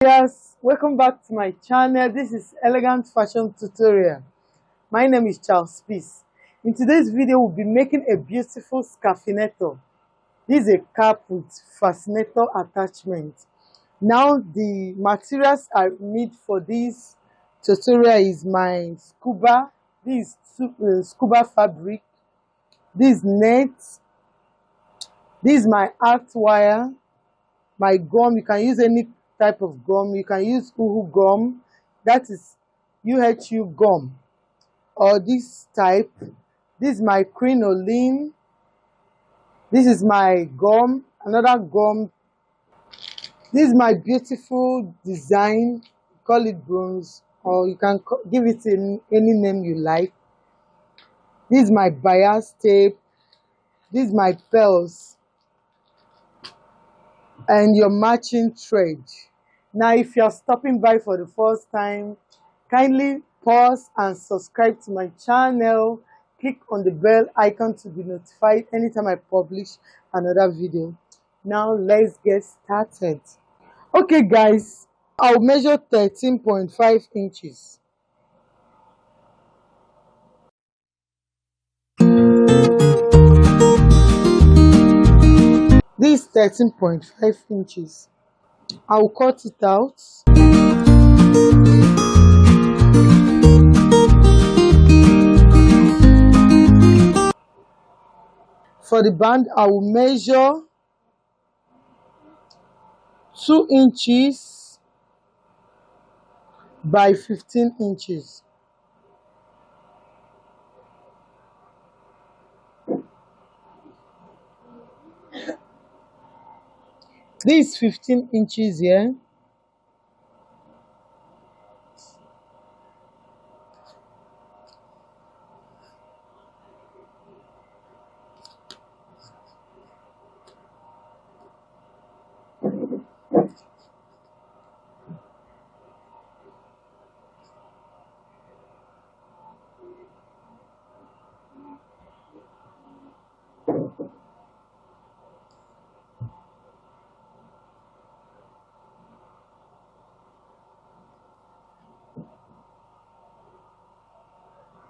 Yes, welcome back to my channel. This is Elegant Fashion Tutorial. My name is Charles Peace. In today's video, we'll be making a beautiful scarfinator. This is a cap with fascinator attachment. Now, the materials I need for this tutorial is my scuba. This is scuba fabric. This is net. This is my art wire. My gum, you can use any type of gum. You can use uhu gum, that is UHU gum, or this type. This is my crinoline. This is my gum, another gum. This is my beautiful design. Call it bronze, or you can give it any name you like. This is my bias tape. This is my pearls and your matching thread. Now, if you're stopping by for the first time, kindly pause and subscribe to my channel. Click on the bell icon to be notified anytime I publish another video. Now, let's get started. Okay, guys, I'll measure 13.5 inches. This is 13.5 inches. I'll cut it out. For the band, I will measure 2 inches by 15 inches. This is 15 inches here.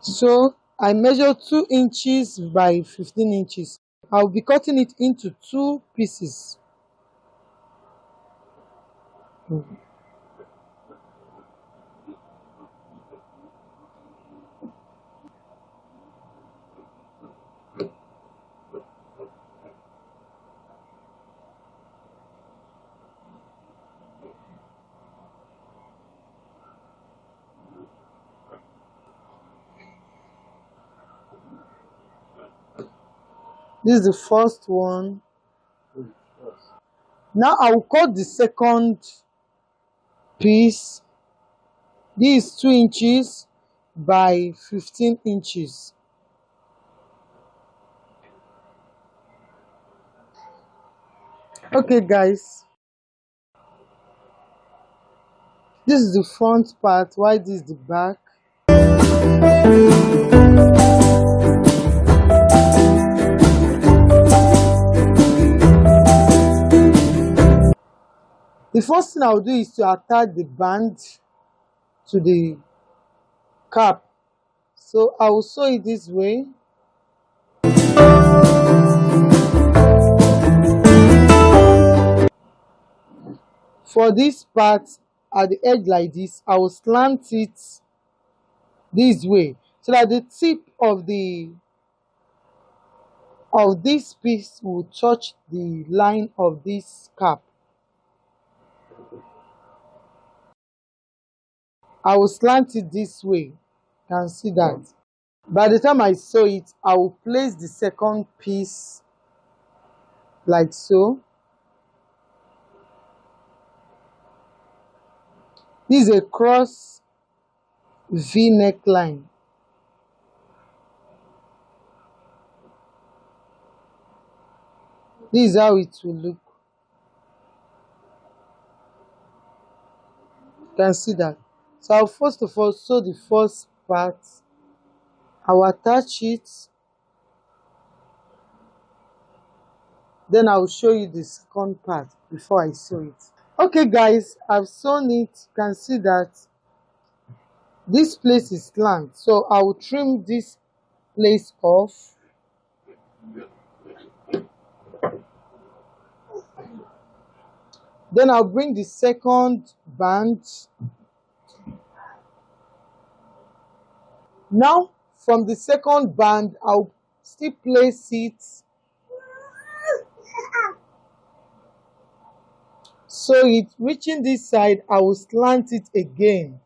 So I measure 2 inches by 15 inches. I'll be cutting it into 2 pieces. This is the first one. Now I will cut the second piece. This is 2 inches by 15 inches. Okay, guys, this is the front part, while this is the back. The first thing I'll do is to attach the band to the cap. So I will sew it this way. For this part at the edge like this, I will slant it this way so that the tip of this piece will touch the line of this cap. I will slant it this way. You can see that. By the time I sew it, I will place the second piece like so. This is a cross V neckline. This is how it will look. You can see that. So I'll first of all sew the first part. I will attach it. Then I will show you the second part before I sew it. Okay guys, I've sewn it. You can see that this place is slant, so I will trim this place off. Then I'll bring the second band. Now from the second band, I'll still place it, so it reaching this side, I will slant it again.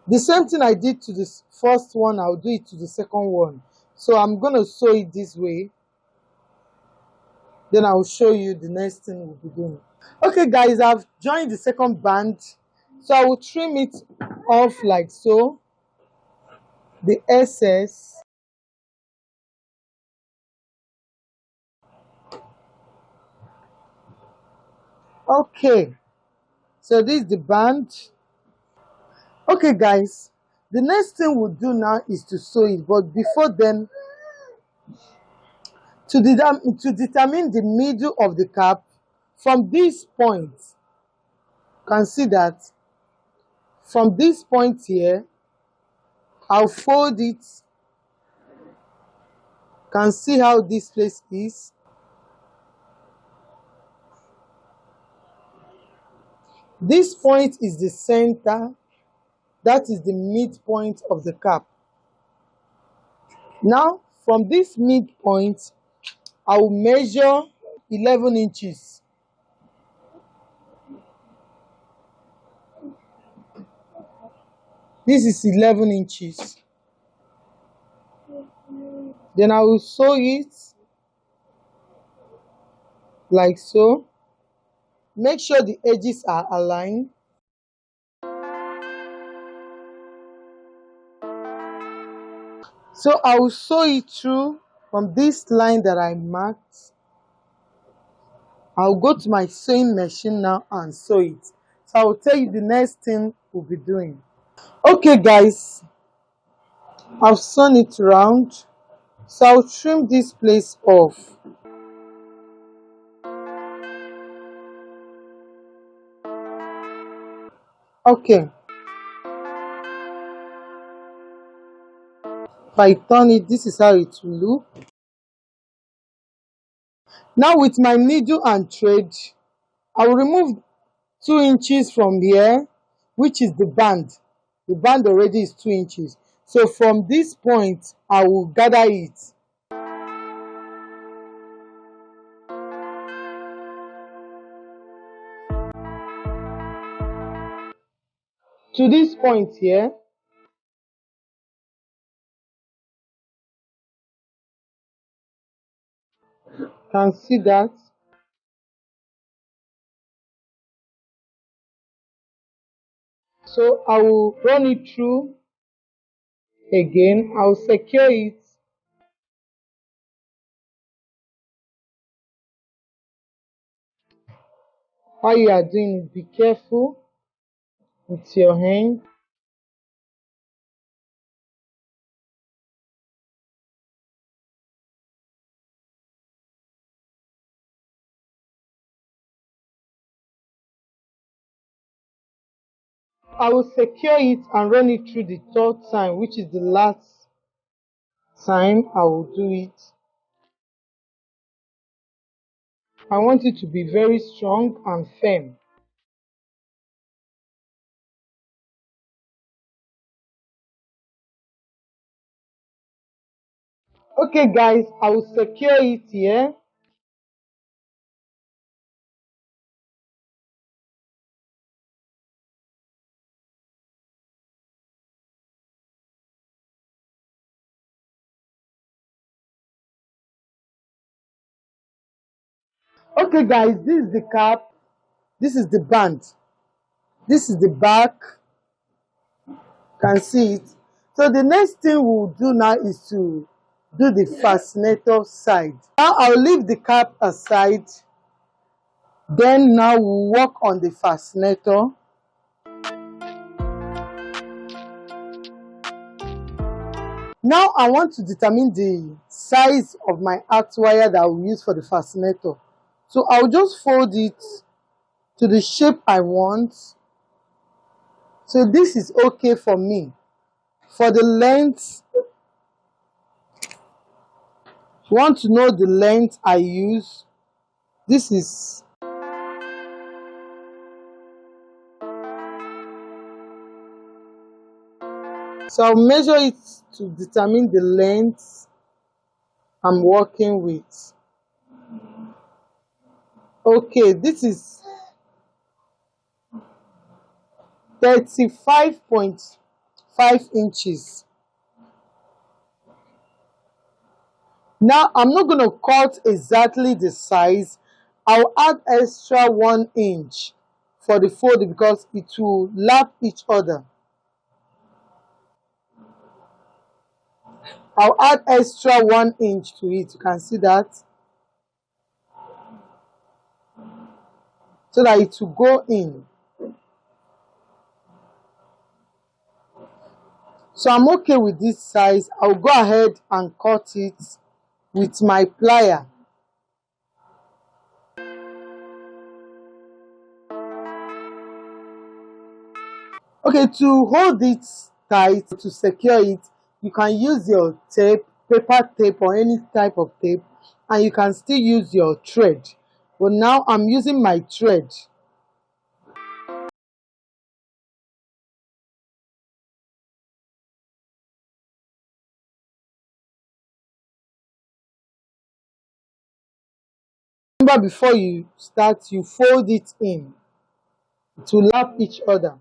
The same thing I did to this first one, I'll do it to the second one. So I'm gonna sew it this way. Then I'll show you the next thing we'll be doing. Okay guys, I've joined the second band. So I will trim it off like so. The excess. Okay. So this is the band. Okay guys, the next thing we'll do now is to sew it. But before then, to determine the middle of the cap, from this point, you can see that from this point here, I'll fold it. You can see how this place is. This point is the center. That is the midpoint of the cap. Now, from this midpoint, I will measure 11 inches. This is 11 inches. Then I will sew it like so. Make sure the edges are aligned. So I will sew it through from this line that I marked. I'll go to my sewing machine now and sew it. So I will tell you the next thing we'll be doing. Okay guys, I've sewn it round. So I'll trim this place off. Okay. If I turn it, this is how it will look. Now with my needle and thread, I will remove 2 inches from here, which is the band. The band already is 2 inches. So from this point, I will gather it. To this point here. Can see that. So I will run it through again. I will secure it. While you are doing it, be careful with your hand. I will secure it and run it through the third time, which is the last time I will do it. I want it to be very strong and firm. Okay guys, I will secure it here. Okay guys, this is the cap. This is the band. This is the back. Can see it. So the next thing we'll do now is to do the fascinator side. Now I'll leave the cap aside. Then now we'll work on the fascinator. Now I want to determine the size of my art wire that I will use for the fascinator. So I'll just fold it to the shape I want. So this is okay for me. For the length, if you want to know the length I use, this is. So I'll measure it to determine the length I'm working with. Okay, this is 35.5 inches. Now I'm not going to cut exactly the size. I'll add extra 1 inch for the folding because it will lap each other. I'll add extra 1 inch to it. You can see that. So that it will go in. So I'm okay with this size. I'll go ahead and cut it with my plier. Okay, to hold it tight, to secure it, you can use your tape, paper tape or any type of tape, and you can still use your thread. But now I'm using my thread. Remember, before you start, you fold it in to lap each other.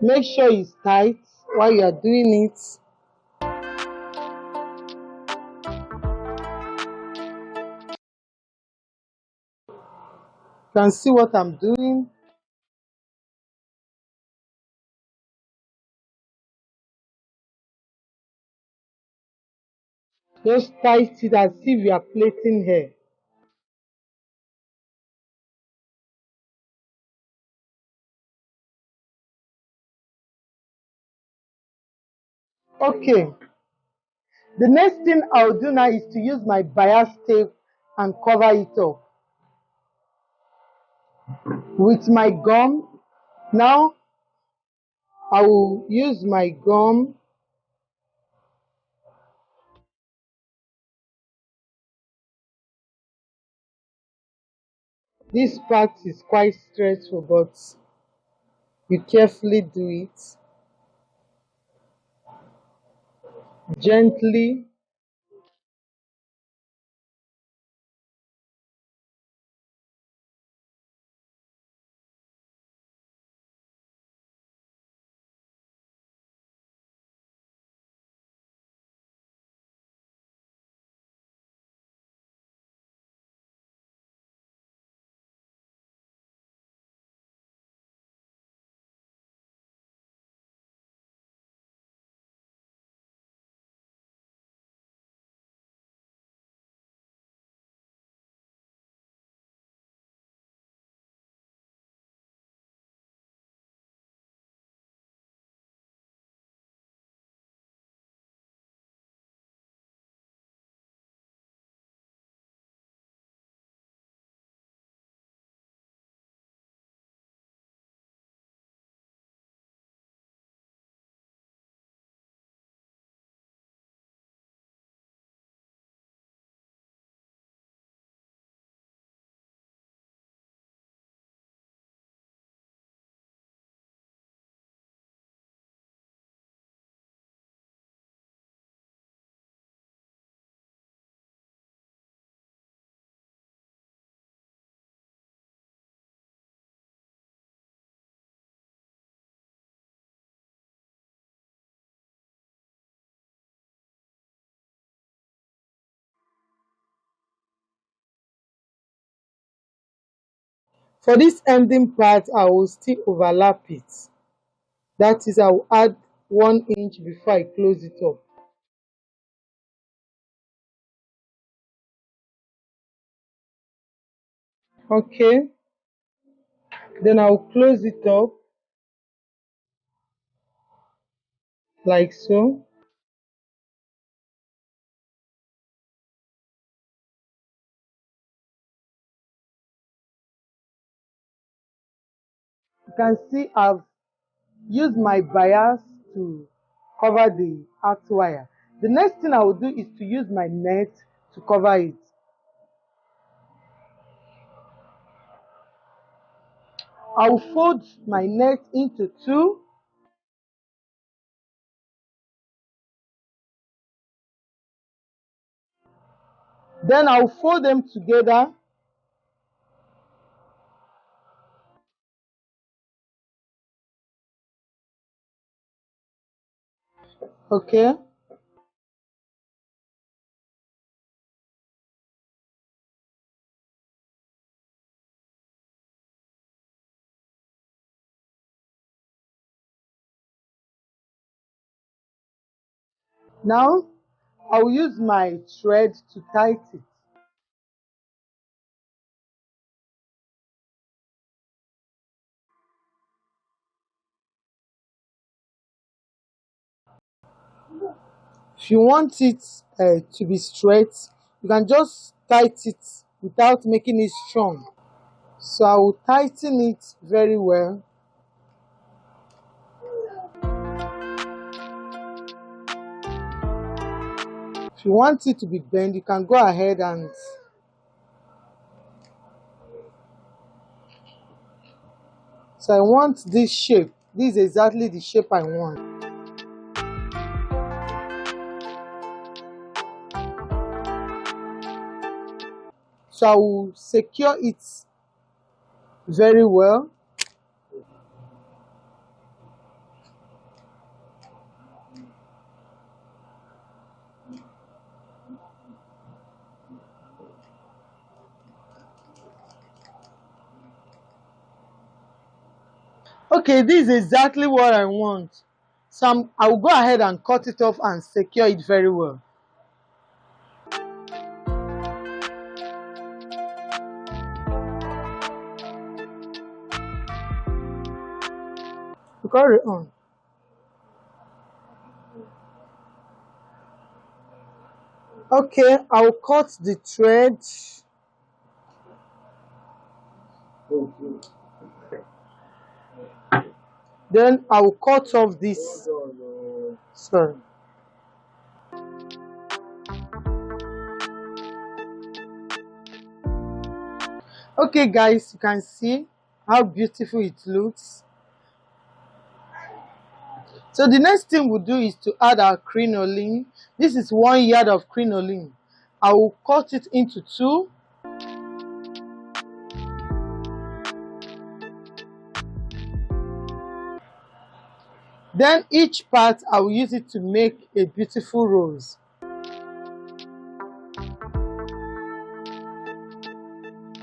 Make sure it's tight while you are doing it. You can see what I'm doing. Just tight it as if you are plaiting hair. Okay, the next thing I'll do now is to use my bias tape and cover it up with my gum. Now I will use my gum. This part is quite stressful, but you carefully do it gently. For this ending part, I will still overlap it. That is, I will add 1 inch before I close it up. Okay, then I will close it up like so. You can see I've used my bias to cover the arc wire. The next thing I will do is to use my net to cover it. I will fold my net into two. Then I'll fold them together. Okay. Now I'll use my thread to tight it. If you want it to be straight, you can just tight it without making it strong. So I will tighten it very well. If you want it to be bent, you can go ahead and so I want this shape. This is exactly the shape I want. So I will secure it very well. Okay, this is exactly what I want. So I will go ahead and cut it off and secure it very well. Carry on. Okay, I'll cut the thread. Then I'll cut off this. Sorry. Okay, guys, you can see how beautiful it looks. So the next thing we'll do is to add our crinoline. This is 1 yard of crinoline. I will cut it into two. Then each part, I will use it to make a beautiful rose.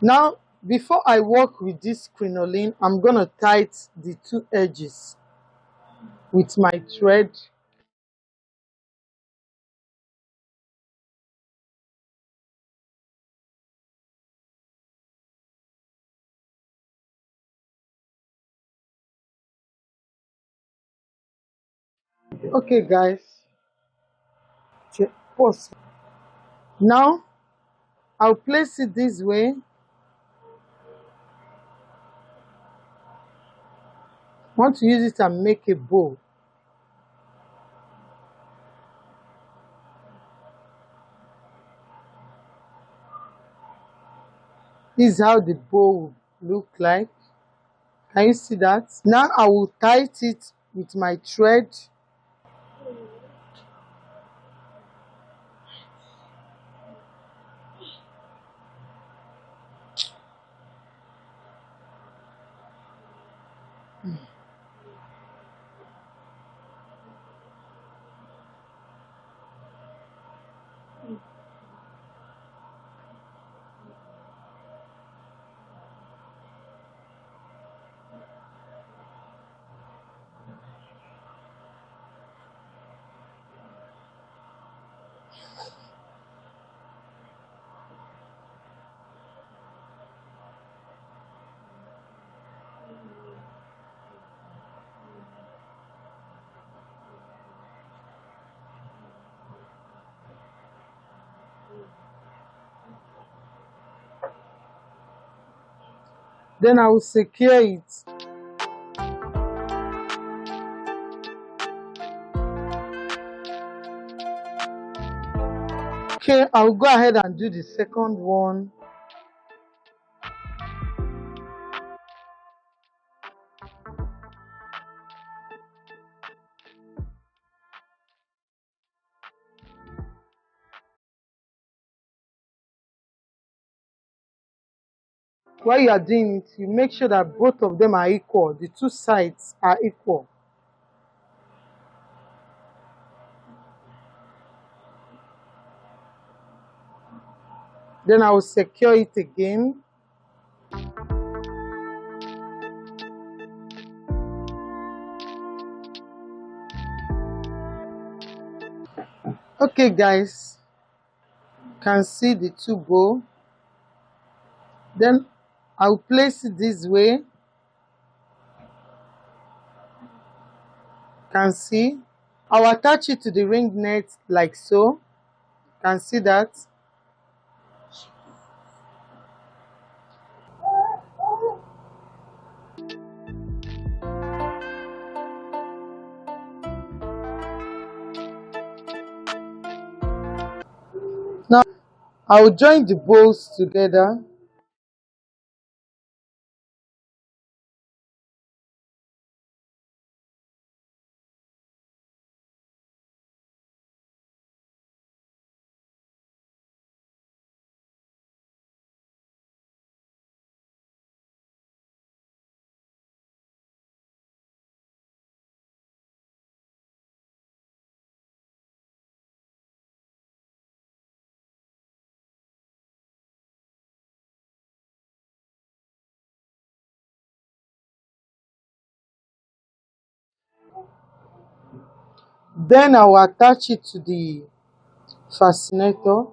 Now, before I work with this crinoline, I'm going to tight the two edges with my thread. Okay, guys. Pause. Now, I'll place it this way. I want to use it and make a bow. This is how the bow will look like. Can you see that? Now I will tight it with my thread. Then I will secure it. Okay, I'll go ahead and do the second one. While you are doing it, you make sure that both of them are equal. The two sides are equal. Then I will secure it again. Okay guys, can see the two bow. Then I'll place it this way. Can see. I'll attach it to the ring net like so. Can see that. Now I'll join the bows together. Then I will attach it to the fascinator.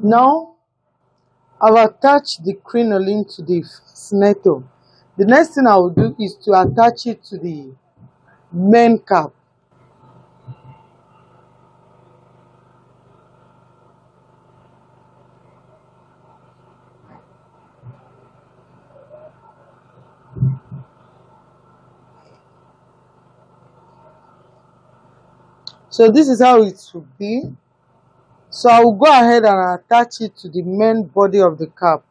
Now I'll attach the crinoline to the fascinator. The next thing I will do is to attach it to the main cap. So this is how it should be. So I will go ahead and attach it to the main body of the cap.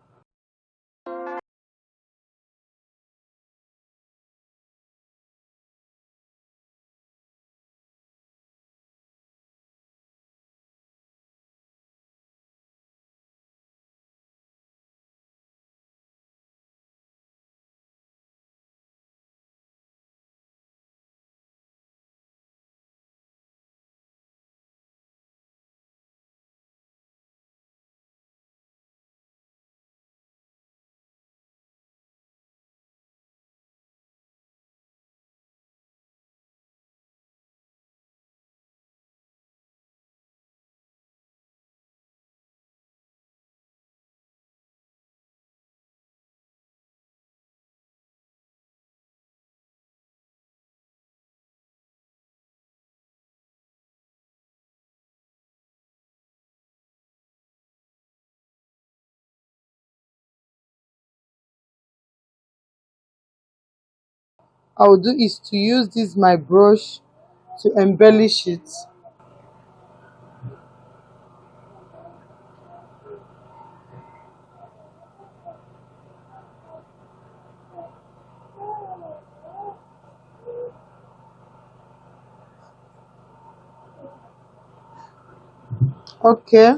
I will do is to use this my brush to embellish it. Okay,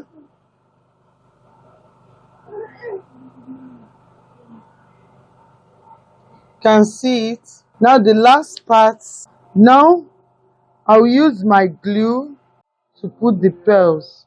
can see it. Now the last part. Now I'll use my glue to put the pearls.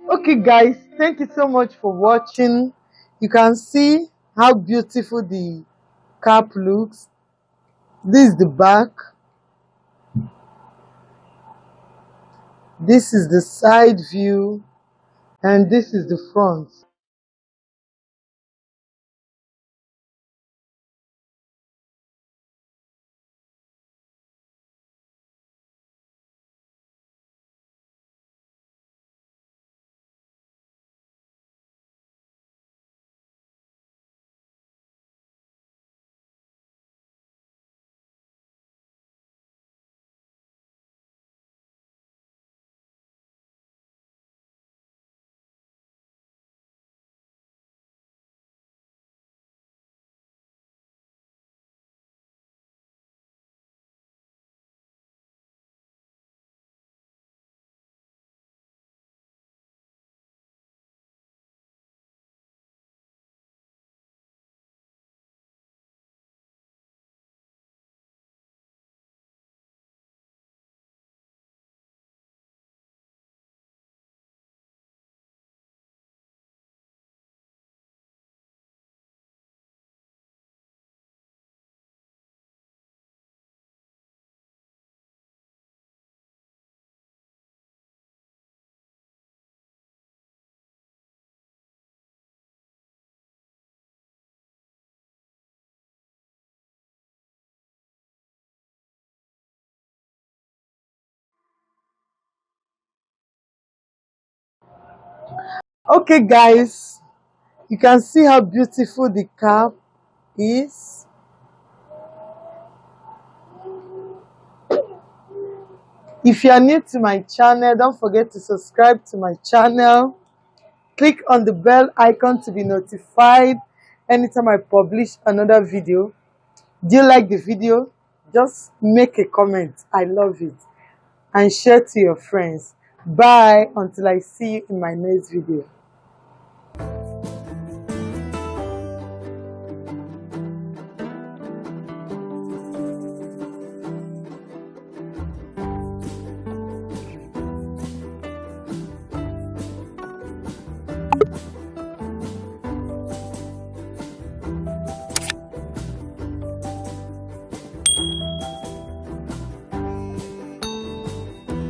Okay guys, thank you so much for watching. You can see how beautiful the cap looks. This is the back, this is the side view, and this is the front. Okay guys, you can see how beautiful the cap is. If you are new to my channel, don't forget to subscribe to my channel. Click on the bell icon to be notified anytime I publish another video. Do you like the video? Just make a comment. I love it. And share to your friends. Bye until I see you in my next video.